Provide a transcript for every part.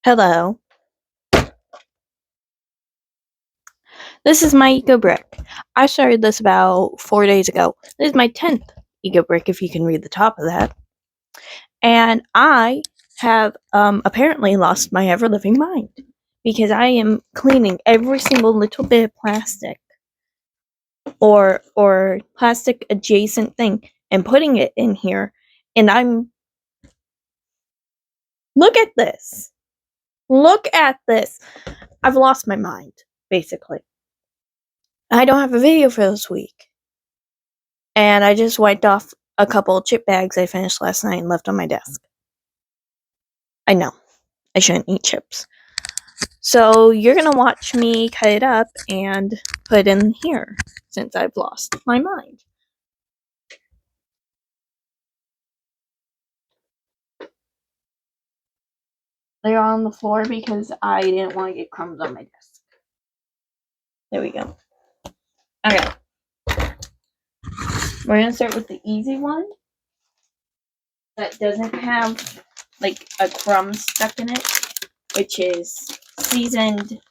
Hello, this is my Eco Brick. I started this about 4 days ago. This is my 10th Eco Brick, if you can read the top of that. And I have apparently lost my ever living mind because I am cleaning every single little bit of plastic or plastic adjacent thing and putting it in here. And look at this. Look at this. I've lost my mind, basically. I don't have a video for this week. And I just wiped off a couple of chip bags I finished last night and left on my desk. I know, I shouldn't eat chips. So you're gonna watch me cut it up and put it in here, since I've lost my mind. They're on the floor because I didn't want to get crumbs on my desk. There we go. Okay. We're gonna start with the easy one that doesn't have like a crumb stuck in it, which is seasoned.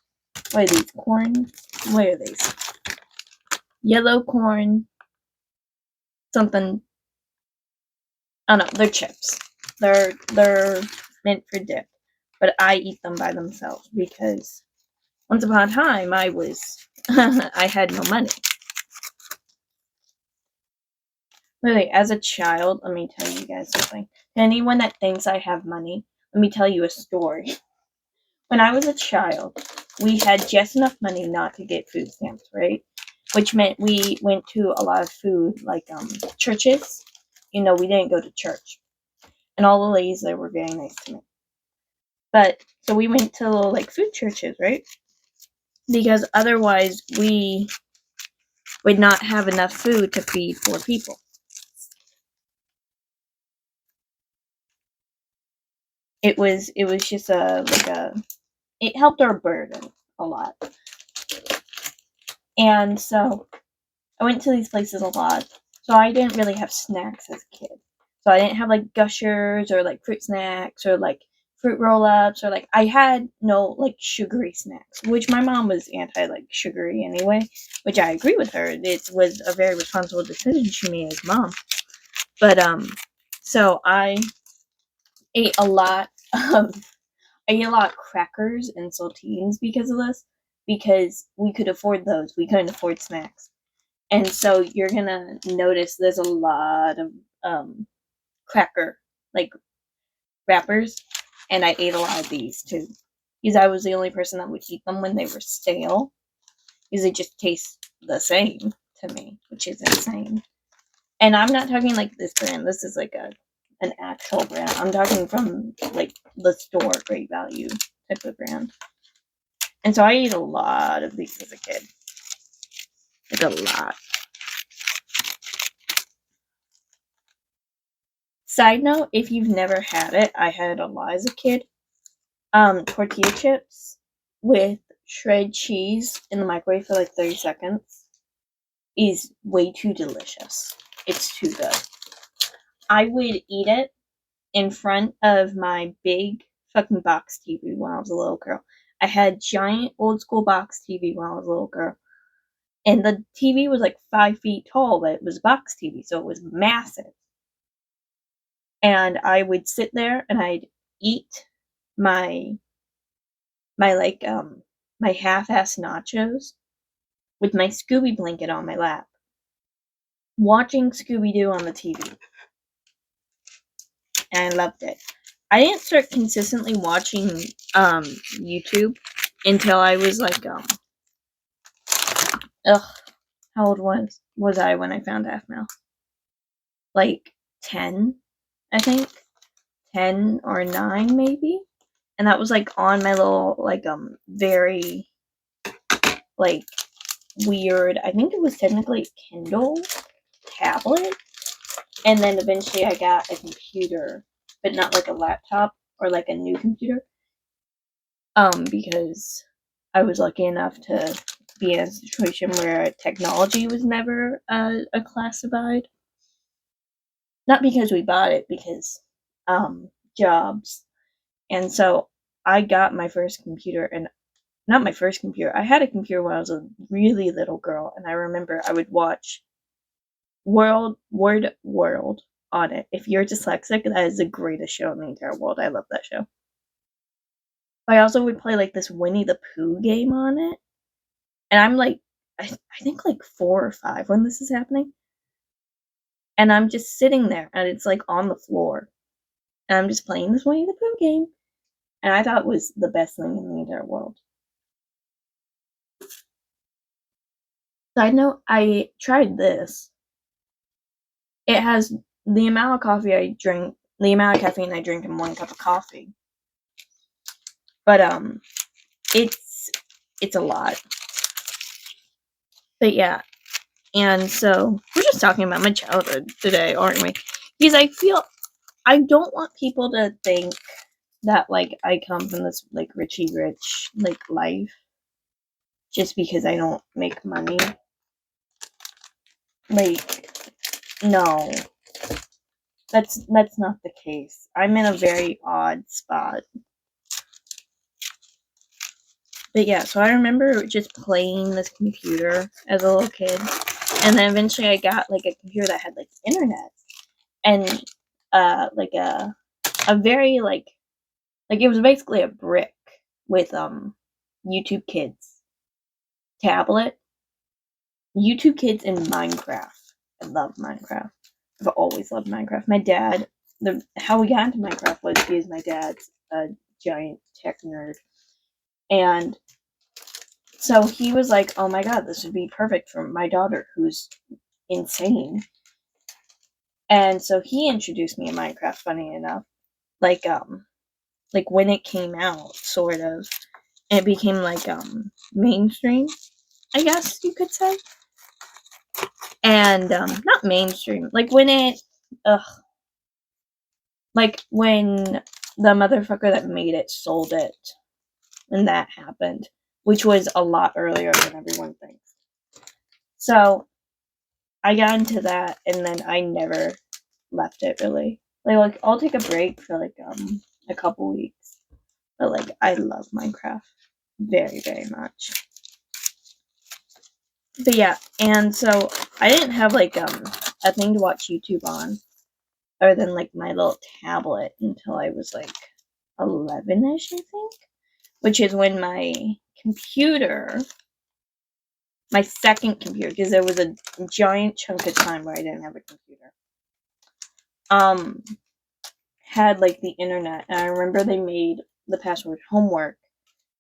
What are these? Corn? What are these? Yellow corn. Something. Oh no, they're chips. They're meant for dip, but I eat them by themselves because once upon a time I had no money. Really, as a child, let me tell you guys something. To anyone that thinks I have money, let me tell you a story. When I was a child, we had just enough money not to get food stamps, right? Which meant we went to a lot of food, like churches. We didn't go to church. And all the ladies there were very nice to me. But, so we went to little, like, food churches, right? Because otherwise we would not have enough food to feed 4 people. It was just it helped our burden a lot. And so I went to these places a lot. So I didn't really have snacks as a kid. So I didn't have like Gushers or like fruit snacks or like fruit roll-ups or like I had no like sugary snacks, which my mom was anti like sugary anyway, which I agree with her. It was a very responsible decision she made as mom. But so I ate a lot of crackers and saltines because of this, because we could afford those. We couldn't afford snacks. And so you're gonna notice there's a lot of cracker like wrappers, and I ate a lot of these too, because I was the only person that would eat them when they were stale, because they just taste the same to me, which is insane. And I'm not talking like this brand. This is like an actual brand. I'm talking from like the store, Great Value type of brand. And so I ate a lot of these as a kid, like a lot. Side note, if you've never had it, I had it a lot as a kid. Tortilla chips with shredded cheese in the microwave for like 30 seconds is way too delicious. It's too good. I would eat it in front of my big fucking box TV when I was a little girl. I had giant old school box TV when I was a little girl. And the TV was like 5 feet tall, but it was box TV, so it was massive. And I would sit there and I'd eat my my half-ass nachos with my Scooby blanket on my lap, watching Scooby-Doo on the TV. And I loved it. I didn't start consistently watching YouTube until I was like how old was I when I found Aphmau? Like 10, I think. 10 or 9 maybe. And that was like on my little like very like weird, I think it was technically a Kindle tablet. And then eventually I got a computer, but not like a laptop or like a new computer. Because I was lucky enough to be in a situation where technology was never a classified. Not because we bought it, because jobs. And so I got my first computer, and not my first computer. I had a computer when I was a really little girl, and I remember I would watch Word World on it. If you're dyslexic, that is the greatest show in the entire world. I love that show. But I also would play like this Winnie the Pooh game on it, and I'm like, I think like 4 or 5 when this is happening, and I'm just sitting there, and it's like on the floor, and I'm just playing this Winnie the Pooh game, and I thought it was the best thing in the entire world. Side note, I tried this. It has the amount of coffee I drink, the amount of caffeine I drink in 1 cup of coffee. But it's a lot. But yeah, and so we're just talking about my childhood today, aren't we? Because I don't want people to think that like I come from this like Richie Rich like life just because I don't make money. Like, no. That's not the case. I'm in a very odd spot. But yeah, so I remember just playing this computer as a little kid, and then eventually I got like a computer that had like internet, and like a very like it was basically a brick with YouTube Kids tablet, YouTube Kids, and Minecraft. I love Minecraft. I've always loved Minecraft. My dad, how we got into Minecraft was because my dad's a giant tech nerd, and so he was like, "Oh my god, this would be perfect for my daughter who's insane." And so he introduced me to Minecraft, funny enough. Like when it came out, sort of. And it became like mainstream, I guess you could say. And not mainstream. Like when it like when the motherfucker that made it sold it, and that happened, which was a lot earlier than everyone thinks. So I got into that, and then I never left it really. Like I'll take a break for like a couple weeks, but like I love Minecraft very, very much. But yeah, and so I didn't have like a thing to watch YouTube on, other than like my little tablet, until I was like 11ish, I think, which is when my computer, my second computer, because there was a giant chunk of time where I didn't have a computer, had like the internet. And I remember they made the password homework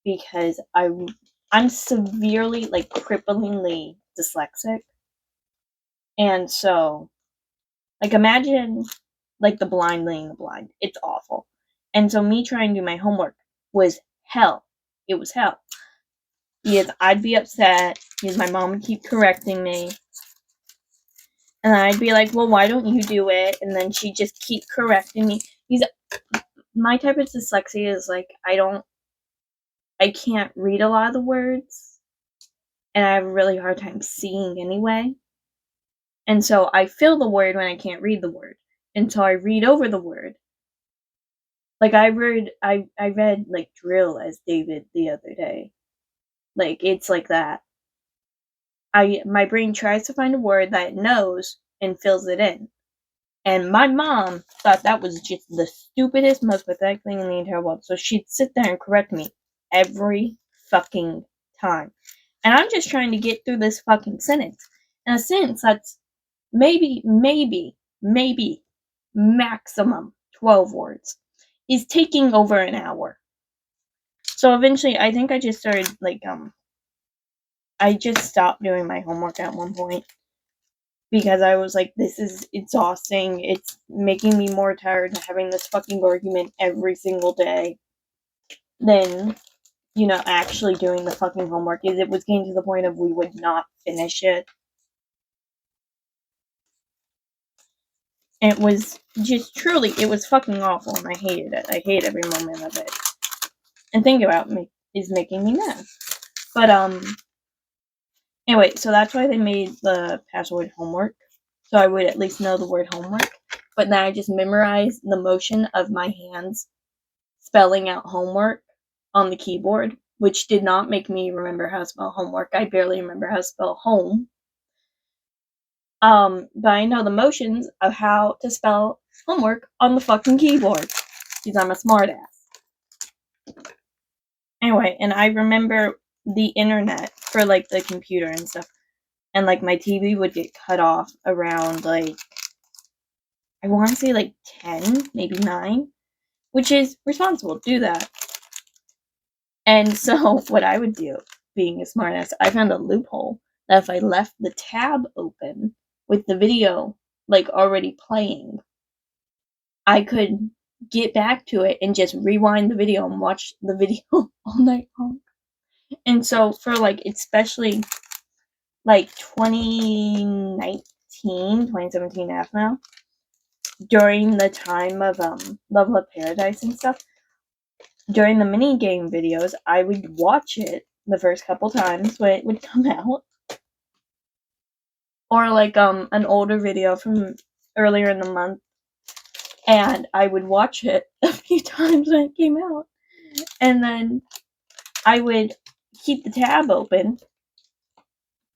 because I'm severely, like cripplingly dyslexic, and so like imagine like the blind leading the blind. It's awful. And so me trying to do my homework was hell. It was hell. Because I'd be upset because my mom would keep correcting me. And I'd be like, well, why don't you do it? And then she'd just keep correcting me. Because my type of dyslexia is like, I can't read a lot of the words. And I have a really hard time seeing anyway. And so I feel the word when I can't read the word. And so I read over the word. Like I read like drill as David the other day. Like it's like that. My brain tries to find a word that it knows and fills it in. And my mom thought that was just the stupidest, most pathetic thing in the entire world. So she'd sit there and correct me every fucking time. And I'm just trying to get through this fucking sentence. And a sentence that's maybe maximum 12 words is taking over an hour. So eventually I think I just started like I just stopped doing my homework at one point because I was like, this is exhausting. It's making me more tired of having this fucking argument every single day than, actually doing the fucking homework. It was getting to the point of we would not finish it. And it was just truly, it was fucking awful, and I hated it. I hate every moment of it. And thinking about me is making me mad. But anyway, so that's why they made the password homework, so I would at least know the word homework. But then I just memorized the motion of my hands spelling out homework on the keyboard, which did not make me remember how to spell homework. I barely remember how to spell home. But I know the motions of how to spell homework on the fucking keyboard. Because I'm a smartass. Anyway, and I remember the internet for, like, the computer and stuff. And, like, my TV would get cut off around, like, I want to say, like, 10, maybe 9. Which is responsible to do that. And so, what I would do, being a smartass, I found a loophole that if I left the tab open with the video, like, already playing, I could get back to it and just rewind the video and watch the video all night long. And so, for, like, especially, like, 2019, 2017 now, during the time of, Level Up Paradise and stuff, during the mini game videos, I would watch it the first couple times when it would come out. Or, like, an older video from earlier in the month, and I would watch it a few times when it came out. And then I would keep the tab open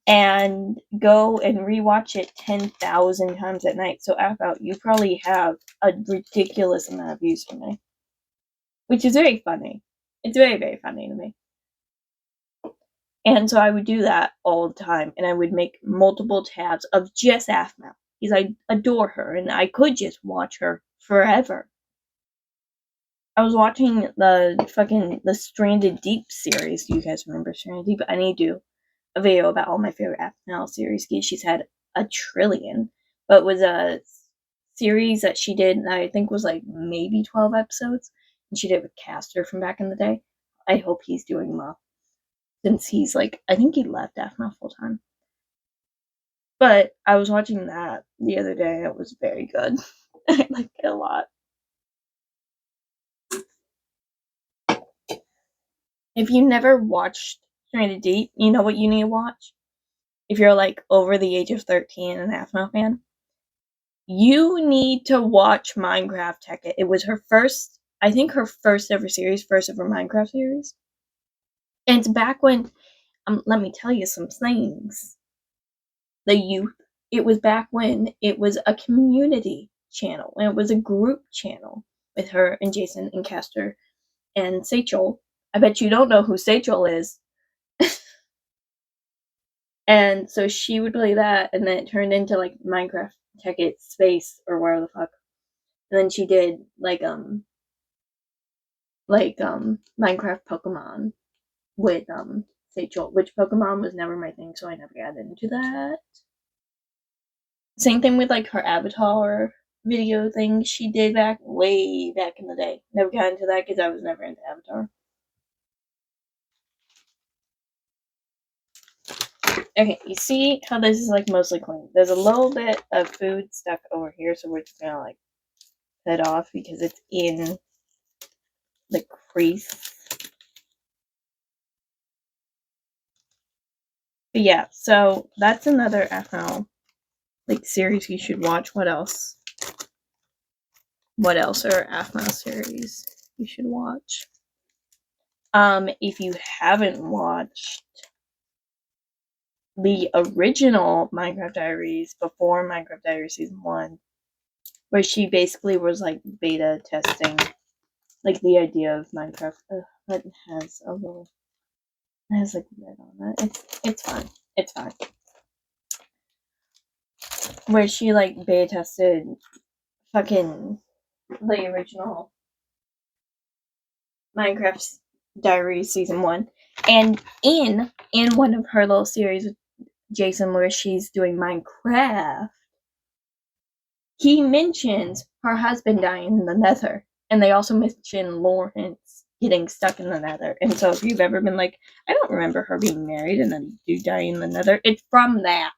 and go and rewatch it 10,000 times at night. So, out, you probably have a ridiculous amount of views for me. Which is very funny. It's very, very funny to me. And so I would do that all the time, and I would make multiple tabs of just Aphmau, because I adore her, and I could just watch her forever. I was watching the Stranded Deep series. Do you guys remember Stranded Deep? I need to do a video about all my favorite Aphmau series, because she's had a trillion, but it was a series that she did that I think was, like, maybe 12 episodes, and she did it with Castor from back in the day. I hope he's doing well. Since he's, like, I think he left Aphmau full time. But I was watching that the other day. It was very good. I liked it a lot. If you never watched Stranded Deep, you know what you need to watch? If you're, like, over the age of 13 and an Aphmau fan, you need to watch Minecraft Tekkit. It was her first, I think her first ever series, first ever Minecraft series. And it's back when, let me tell you some things. The youth, it was back when it was a community channel, and it was a group channel with her and Jason and Castor and Sachel. I bet you don't know who Sachel is. And so she would play that, and then it turned into, like, Minecraft Tekkit Space or whatever the fuck. And then she did Minecraft Pokemon with Sachel, which Pokemon was never my thing, so I never got into that. Same thing with, like, her Avatar video thing she did way back in the day. Never got into that because I was never into Avatar. Okay, you see how this is, like, mostly clean. There's a little bit of food stuck over here, so we're just gonna, like, cut it off because it's in the crease. But yeah, so that's another Aphmau, like, series you should watch. What else? What else are Aphmau series you should watch? If you haven't watched the original Minecraft Diaries before Minecraft Diaries Season 1, where she basically was, like, beta testing, like, the idea of Minecraft. That has a little, it has, like, red on it. It's fine. It's fine. Where she, like, beta tested fucking the original Minecraft Diaries Season 1. And in one of her little series with Jason where she's doing Minecraft, he mentions her husband dying in the Nether. And they also mention Lawrence getting stuck in the Nether. And so if you've ever been like, I don't remember her being married and then dude dying in the Nether, it's from that.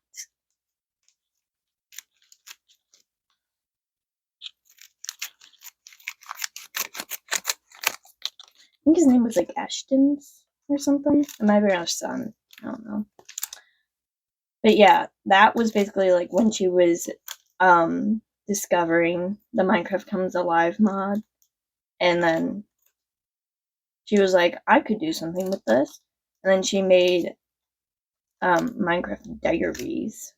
I think his name was, like, Ashton's or something. It might be our son. I don't know. But yeah, that was basically, like, when she was discovering the Minecraft Comes Alive mod. And then she was like, I could do something with this. And then she made Minecraft Diaries.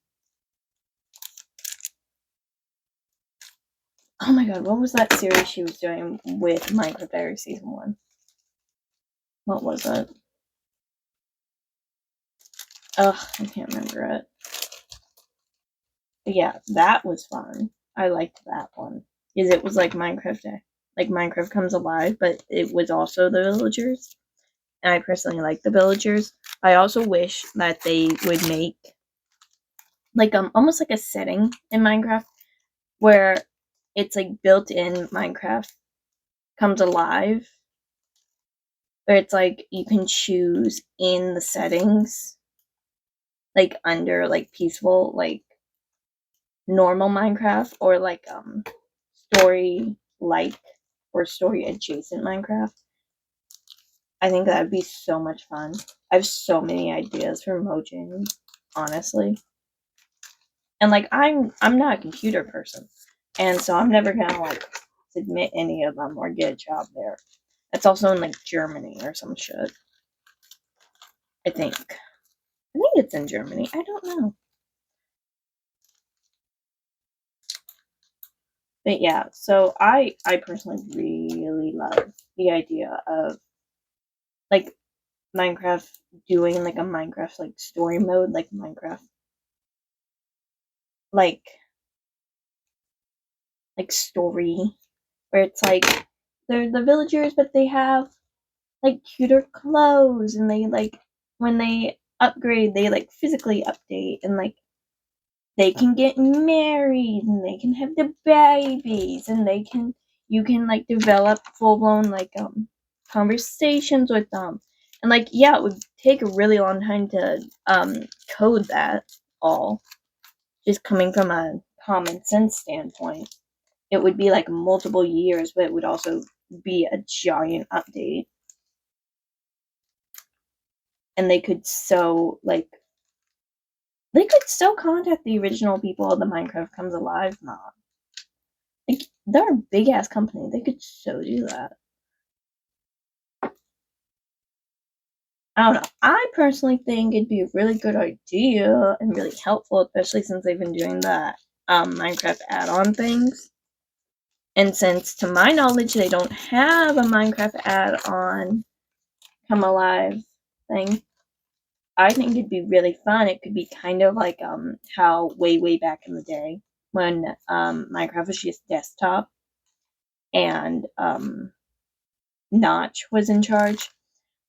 Oh my god, what was that series she was doing with Minecraft Diaries Season 1? What was it? Ugh, I can't remember it. But yeah, that was fun. I liked that one. Because it was like Minecraft Comes Alive, but it was also the villagers. And I personally like the villagers. I also wish that they would make like almost like a setting in Minecraft where it's like built in Minecraft Comes Alive, where it's like you can choose in the settings, like under like peaceful, like normal Minecraft, or like story like or story adjacent Minecraft. I think that would be so much fun. I have so many ideas for Mojang, honestly. And like I'm not a computer person, and so I'm never gonna like submit any of them or get a job there. It's also in like Germany or some shit. I think. I think it's in Germany. I don't know. But yeah, so I personally really love the idea of like Minecraft doing like a Minecraft like story mode, like Minecraft like story, where it's like they're the villagers but they have like cuter clothes, and they like when they upgrade they like physically update, and like they can get married and they can have the babies, and you can like develop full blown like conversations with them. And like yeah, it would take a really long time to code that all, just coming from a common sense standpoint. It would be like multiple years, but it would also be a giant update. And they could so contact the original people of the Minecraft Comes Alive mod. Like they're a big ass company. They could so do that. I don't know. I personally think it'd be a really good idea and really helpful, especially since they've been doing the Minecraft add-on things. And since, to my knowledge, they don't have a Minecraft add-on Come Alive thing, I think it'd be really fun. It could be kind of like how way back in the day when Minecraft was just desktop and Notch was in charge,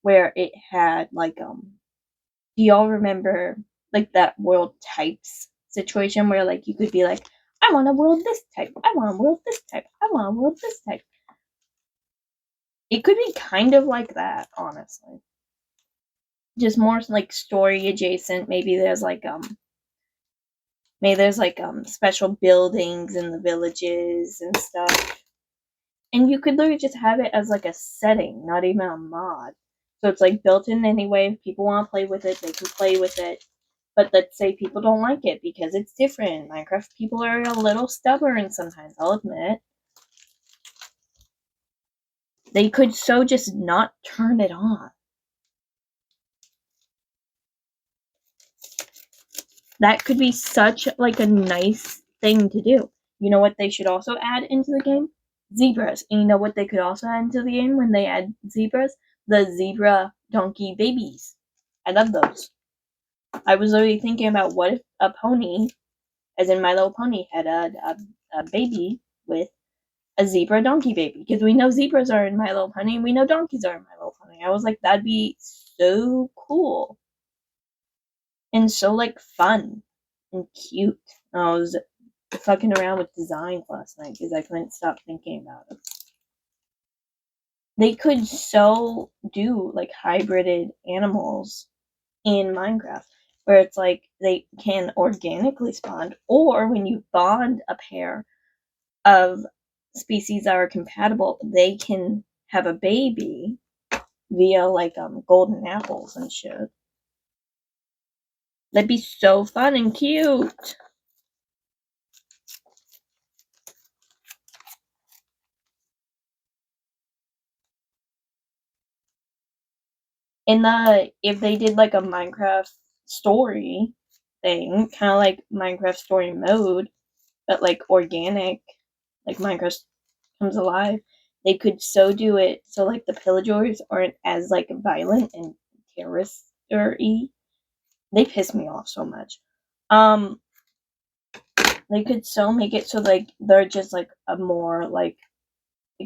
where it had like do y'all remember like that world types situation where like you could be like, I want a world this type, I want a world this type, I want a world this type. It could be kind of like that, honestly. Just more like story adjacent. Maybe there's like special buildings in the villages and stuff. And you could literally just have it as like a setting, not even a mod. So it's like built in anyway. If people want to play with it, they can play with it. But let's say people don't like it because it's different. Minecraft people are a little stubborn sometimes, I'll admit. They could so just not turn it on. That could be such like a nice thing to do. You know what they should also add into the game? Zebras. And you know what they could also add into the game when they add zebras? The zebra donkey babies. I love those. I was literally thinking about what if a pony, as in My Little Pony, had a baby with a zebra donkey baby. Because we know zebras are in My Little Pony and we know donkeys are in My Little Pony. I was like, that'd be so cool. And so like fun and cute. I was fucking around with designs last night because I couldn't stop thinking about it. They could so do like hybrided animals in Minecraft, where it's like they can organically spawn, or when you bond a pair of species that are compatible, they can have a baby via like golden apples and shit. That'd be so fun and cute. if they did like a Minecraft story thing, kind of like Minecraft story mode, but like organic, like Minecraft comes alive, they could so do it so like the pillagers aren't as like violent and terrorist-y. They piss me off so much. They could so make it so like they're just like a more like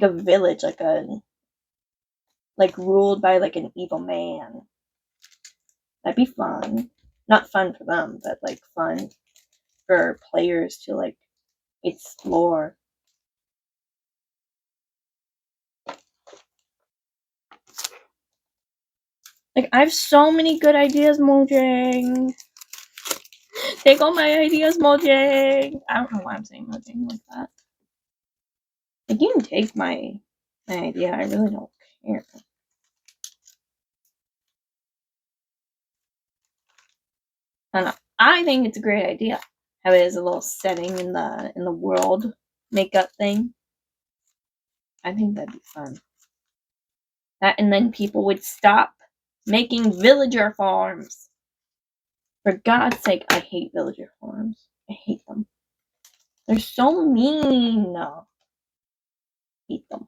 a village, like ruled by like an evil man. That'd be fun. Not fun for them, but like fun for players to like explore. Like I have so many good ideas, Mojang. Take all my ideas, Mojang. I don't know why I'm saying Mojang like that. Like you can take my idea. I really don't care. I don't know. I think it's a great idea. How it is a little setting in the world makeup thing. I think that'd be fun. That and then people would stop making villager farms. For God's sake, I hate villager farms. I hate them. They're so mean. I hate them.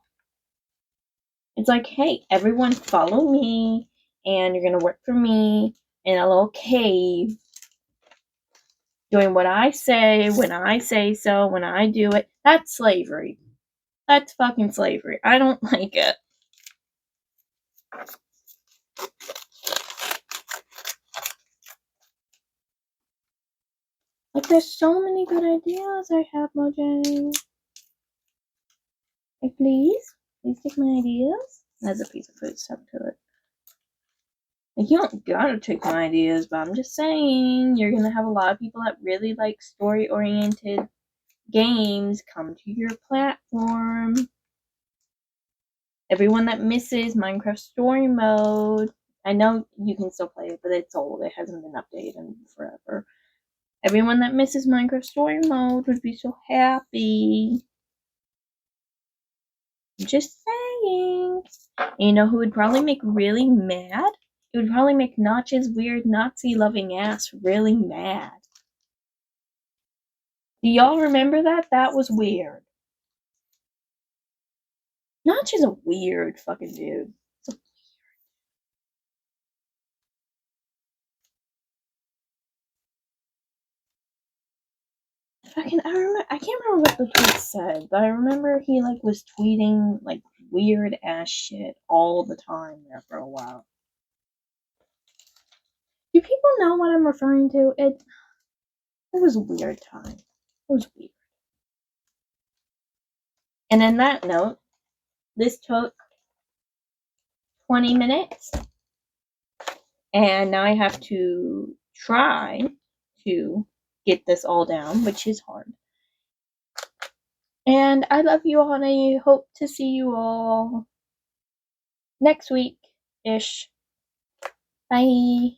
It's like, hey, everyone follow me, and you're gonna work for me in a little cave, doing what I say, when I say so, when I do it. That's slavery. That's fucking slavery. I don't like it. Like, there's so many good ideas I have, Mojang. Like, please take my ideas. There's a piece of food stuck to it. Like, you don't gotta take my ideas, but I'm just saying, you're gonna have a lot of people that really like story-oriented games come to your platform. Everyone that misses Minecraft Story Mode, I know you can still play it, but it's old. It hasn't been updated in forever. Everyone that misses Minecraft Story Mode would be so happy. I'm just saying. And you know who would probably make really mad? It would probably make Notch's weird Nazi-loving ass really mad. Do y'all remember that? That was weird. Notch is a weird fucking dude. I can't remember what the tweet said, but I remember he like was tweeting like weird ass shit all the time there for a while. Do people know what I'm referring to? It was a weird time. It was weird. And on that note, this took 20 minutes, and now I have to try to get this all down, which is hard. And I love you all, and I hope to see you all next week-ish. Bye.